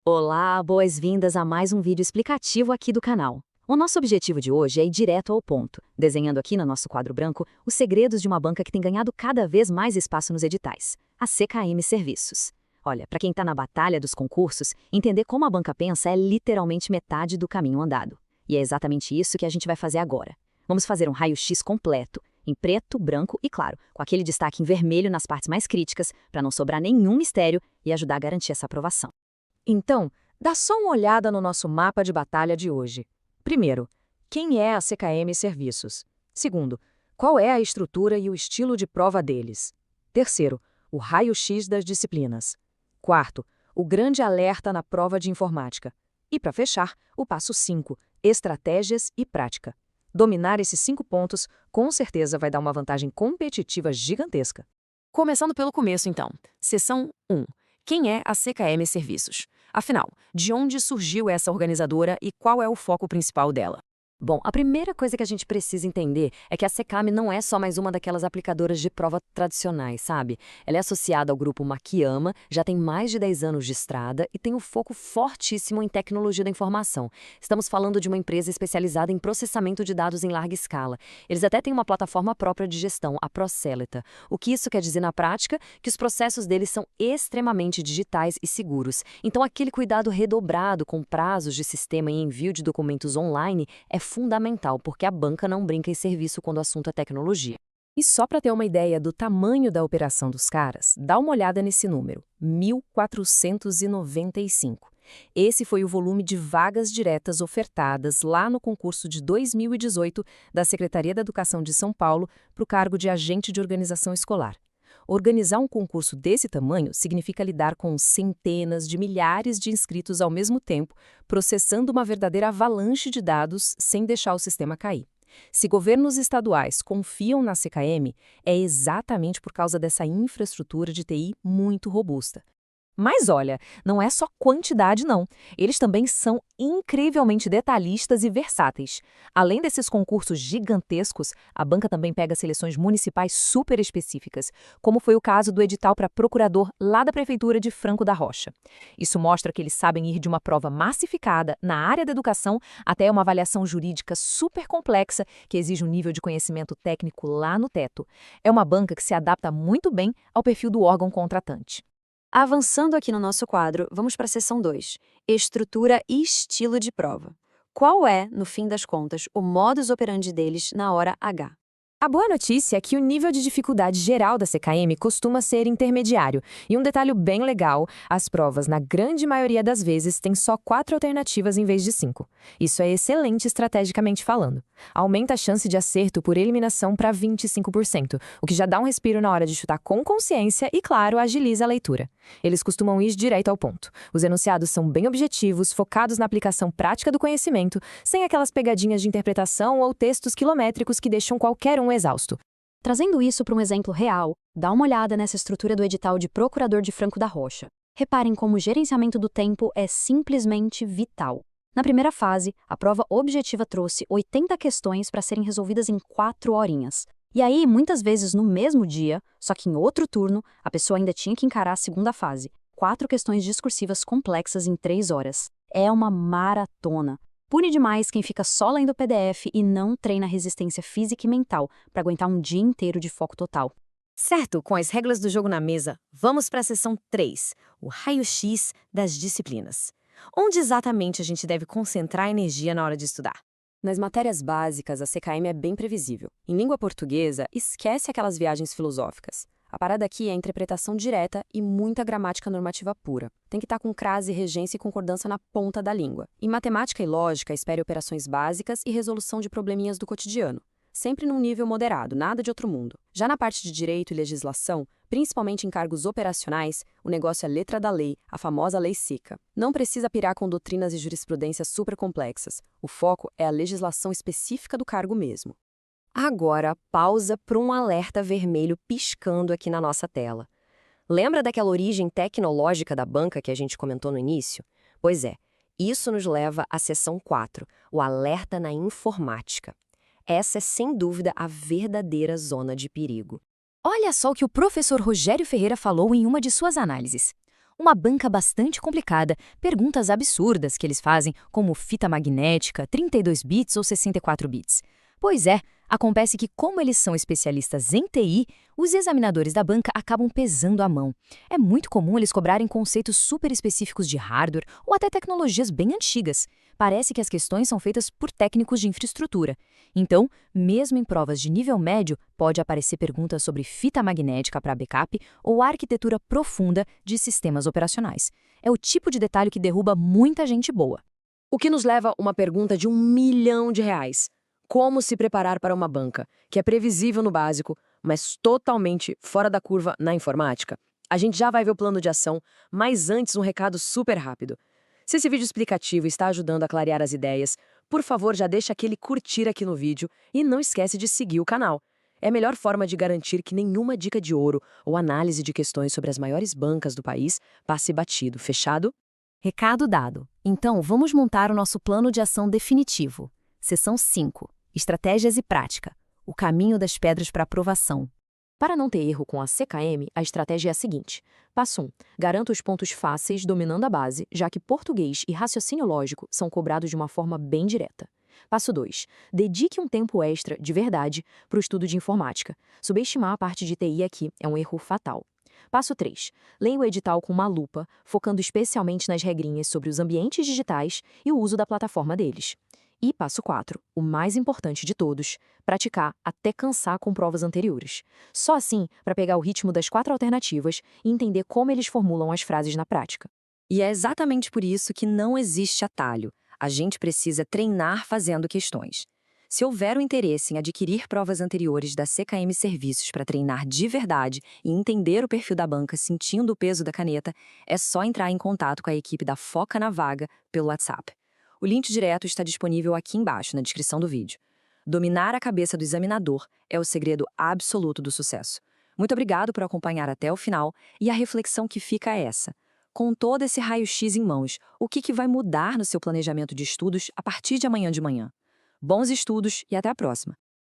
Olá, boas-vindas a mais um vídeo explicativo aqui do canal. O nosso objetivo de hoje é ir direto ao ponto, desenhando aqui no nosso quadro branco os segredos de uma banca que tem ganhado cada vez mais espaço nos editais, a CKM Serviços. Olha, para quem está na batalha dos concursos, entender como a banca pensa é literalmente metade do caminho andado. E é exatamente isso que a gente vai fazer agora. Vamos fazer um raio-x completo, em preto, branco e, claro, com aquele destaque em vermelho nas partes mais críticas, para não sobrar nenhum mistério e ajudar a garantir essa aprovação. Então, dá só uma olhada no nosso mapa de batalha de hoje. Primeiro, quem é a CKM Serviços? Segundo, qual é a estrutura e o estilo de prova deles? Terceiro, o raio-x das disciplinas. Quarto, o grande alerta na prova de informática. E, para fechar, o passo 5, estratégias e prática. Dominar esses 5 pontos, com certeza vai dar uma vantagem competitiva gigantesca. Começando pelo começo, então. Seção 1. Quem é a CKM Serviços? Afinal, de onde surgiu essa organizadora e qual é o foco principal dela? Bom, a primeira coisa que a gente precisa entender é que a CKM não é só mais uma daquelas aplicadoras de prova tradicionais, sabe? Ela é associada ao grupo Makiyama, já tem mais de 10 anos de estrada e tem um foco fortíssimo em tecnologia da informação. Estamos falando de uma empresa especializada em processamento de dados em larga escala. Eles até têm uma plataforma própria de gestão, a Procélita. O que isso quer dizer na prática? Que os processos deles são extremamente digitais e seguros. Então, aquele cuidado redobrado com prazos de sistema e envio de documentos online é fundamental, porque a banca não brinca em serviço quando o assunto é tecnologia. E só para ter uma ideia do tamanho da operação dos caras, dá uma olhada nesse número, 1.495. Esse foi o volume de vagas diretas ofertadas lá no concurso de 2018 da Secretaria da Educação de São Paulo para o cargo de agente de organização escolar. Organizar um concurso desse tamanho significa lidar com centenas de milhares de inscritos ao mesmo tempo, processando uma verdadeira avalanche de dados sem deixar o sistema cair. Se governos estaduais confiam na CKM, é exatamente por causa dessa infraestrutura de TI muito robusta. Mas olha, não é só quantidade não, eles também são incrivelmente detalhistas e versáteis. Além desses concursos gigantescos, a banca também pega seleções municipais super específicas, como foi o caso do edital para procurador lá da Prefeitura de Franco da Rocha. Isso mostra que eles sabem ir de uma prova massificada na área da educação até uma avaliação jurídica super complexa que exige um nível de conhecimento técnico lá no teto. É uma banca que se adapta muito bem ao perfil do órgão contratante. Avançando aqui no nosso quadro, vamos para a seção 2, estrutura e estilo de prova. Qual é, no fim das contas, o modus operandi deles na hora H? A boa notícia é que o nível de dificuldade geral da CKM costuma ser intermediário. E um detalhe bem legal, as provas, na grande maioria das vezes, têm só 4 alternativas em vez de 5. Isso é excelente estrategicamente falando. Aumenta a chance de acerto por eliminação para 25%, o que já dá um respiro na hora de chutar com consciência e, claro, agiliza a leitura. Eles costumam ir direto ao ponto. Os enunciados são bem objetivos, focados na aplicação prática do conhecimento, sem aquelas pegadinhas de interpretação ou textos quilométricos que deixam qualquer um exausto. Trazendo isso para um exemplo real, dá uma olhada nessa estrutura do edital de procurador de Franco da Rocha. Reparem como o gerenciamento do tempo é simplesmente vital. Na primeira fase, a prova objetiva trouxe 80 questões para serem resolvidas em 4 horinhas. E aí, muitas vezes no mesmo dia, só que em outro turno, a pessoa ainda tinha que encarar a segunda fase. 4 questões discursivas complexas em 3 horas. É uma maratona. Pune demais quem fica só lendo o PDF e não treina resistência física e mental para aguentar um dia inteiro de foco total. Certo, com as regras do jogo na mesa, vamos para a seção 3, o raio-x das disciplinas. Onde exatamente a gente deve concentrar a energia na hora de estudar? Nas matérias básicas, a CKM é bem previsível. Em língua portuguesa, esquece aquelas viagens filosóficas. A parada aqui é a interpretação direta e muita gramática normativa pura. Tem que estar com crase, regência e concordância na ponta da língua. Em matemática e lógica, espere operações básicas e resolução de probleminhas do cotidiano. Sempre num nível moderado, nada de outro mundo. Já na parte de direito e legislação, principalmente em cargos operacionais, o negócio é letra da lei, a famosa lei seca. Não precisa pirar com doutrinas e jurisprudências super complexas. O foco é a legislação específica do cargo mesmo. Agora, pausa para um alerta vermelho piscando aqui na nossa tela. Lembra daquela origem tecnológica da banca que a gente comentou no início? Pois é, isso nos leva à seção 4, o alerta na informática. Essa é, sem dúvida, a verdadeira zona de perigo. Olha só o que o professor Rogério Ferreira falou em uma de suas análises. Uma banca bastante complicada, perguntas absurdas que eles fazem, como fita magnética, 32 bits ou 64 bits. Pois é, acontece que, como eles são especialistas em TI, os examinadores da banca acabam pesando a mão. É muito comum eles cobrarem conceitos super específicos de hardware ou até tecnologias bem antigas. Parece que as questões são feitas por técnicos de infraestrutura. Então, mesmo em provas de nível médio, pode aparecer perguntas sobre fita magnética para backup ou arquitetura profunda de sistemas operacionais. É o tipo de detalhe que derruba muita gente boa. O que nos leva a uma pergunta de R$ 1 milhão. Como se preparar para uma banca, que é previsível no básico, mas totalmente fora da curva na informática? A gente já vai ver o plano de ação, mas antes um recado super rápido. Se esse vídeo explicativo está ajudando a clarear as ideias, por favor já deixa aquele curtir aqui no vídeo e não esquece de seguir o canal. É a melhor forma de garantir que nenhuma dica de ouro ou análise de questões sobre as maiores bancas do país passe batido. Fechado? Recado dado. Então, vamos montar o nosso plano de ação definitivo. Seção 5. Estratégias e prática. O caminho das pedras para aprovação. Para não ter erro com a CKM, a estratégia é a seguinte. Passo 1. Garanta os pontos fáceis dominando a base, já que português e raciocínio lógico são cobrados de uma forma bem direta. Passo 2. Dedique um tempo extra, de verdade, para o estudo de informática. Subestimar a parte de TI aqui é um erro fatal. Passo 3. Leia o edital com uma lupa, focando especialmente nas regrinhas sobre os ambientes digitais e o uso da plataforma deles. E passo 4, o mais importante de todos, praticar até cansar com provas anteriores. Só assim, para pegar o ritmo das 4 alternativas e entender como eles formulam as frases na prática. E é exatamente por isso que não existe atalho. A gente precisa treinar fazendo questões. Se houver um interesse em adquirir provas anteriores da CKM Serviços para treinar de verdade e entender o perfil da banca sentindo o peso da caneta, é só entrar em contato com a equipe da Foca na Vaga pelo WhatsApp. O link direto está disponível aqui embaixo, na descrição do vídeo. Dominar a cabeça do examinador é o segredo absoluto do sucesso. Muito obrigado por acompanhar até o final, e a reflexão que fica é essa. Com todo esse raio-x em mãos, o que vai mudar no seu planejamento de estudos a partir de amanhã de manhã? Bons estudos e até a próxima!